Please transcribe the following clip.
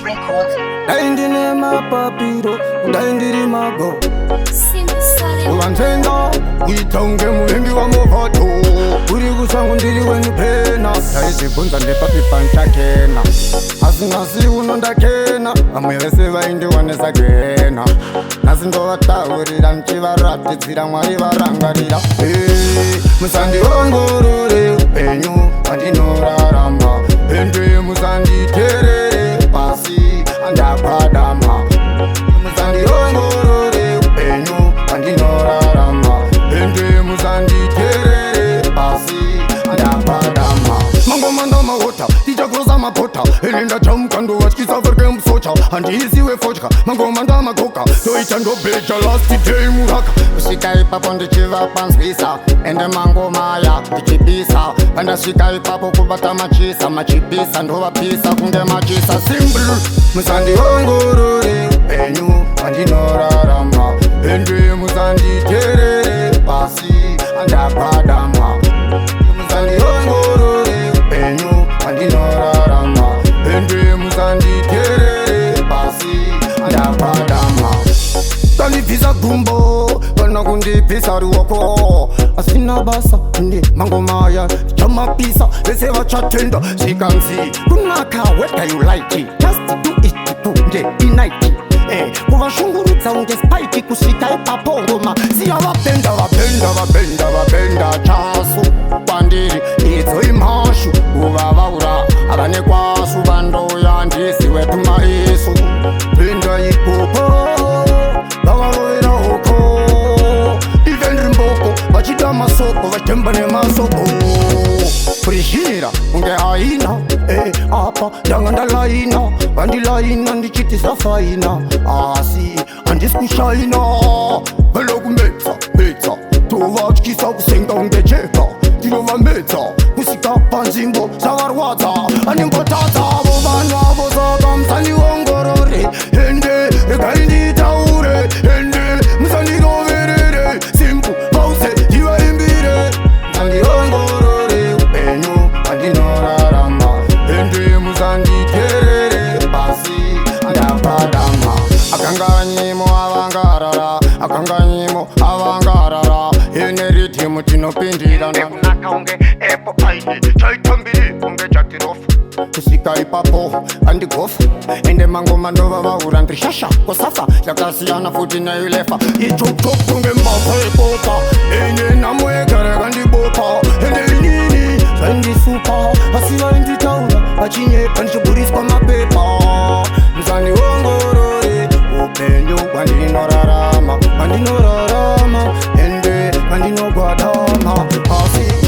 Records. Daindine mapapiro, daindiri mago. Ulanzenga, uitonge muhembi wa movato. Uri kusangu ndiri weni pena. Taisi bunza ndipapi panchakena. Asinasi unondakena. Amwevese vaindi wanesagena. Nasindo vataurira nchivaratidzira mwari varangarira. Musandivongorore upenyu wandinorarama. Ende musandidherere pasi andapadama. Musandivongorore upenyu wandinorarama. Ende musandidherere pasi andapadama. Mangomanda mahota ichakuroza mapota elinda chamukando vatyisa verke musocha handisiwe fotya mangomanda makoka toita ndobeja last day muraka kusvika ipapo ndichiva panzwisa ende mangomaya ndichibisa pandasvika ipapo kubata machisa machibisa ndovapisa kunge machisa simple musandiongorore upenyu wandinorarama ende musandidherere pasi andapadama musandiongorore upenyu wandinorarama ende musandidherere pasi andapadama kandibvisa gumbo kana kundibvisa ruoko asina basa ndi mangomaya chamapisa vese vachatenda zvikanzi kunaka whether you like it just do it nde inaiti kuvashungurudza unge spike kusvika ipapo ngoma siya vapenda chasu kwandiri idzo imhashu kuvavaura havane kwasu vandoya ndisiwe tumaisu penda ipopo vavarovera hoko ivendri mboko vachita masoko vatemba nemasoko kurishira unge haina apa ndanga ndalaina vandilaina ndichitisa faina asi handisi kushaina velokumetsa tovatyisa kusenga ungecheka ndinovamedza kusika panzvimbo zvavarwadza aningotadza vo vanhu avo saka musandiongorore ende regai nditaure ende musandiroverere simpu pause ndivaimbire musandiongorore upenyu wandinorarama ende musandidherere pasi andapadama akanganyimo avangarara ine ritimu tinopindira nekunaka unge epo paine chaitambiri unge jatirofu kusvika ipapo andigofa ende mangoma ndova vaura ndrishasha kosafa yakasiyana futi nailefa ichochokunge mbavha ekopa ine nhamo yegareka ndibopa ende inini zvaindisupa asi vainditaura vachinyepa ndichiburiswa mapepa musandiongorore upenyu wandinorarama ende vandinogwadama asi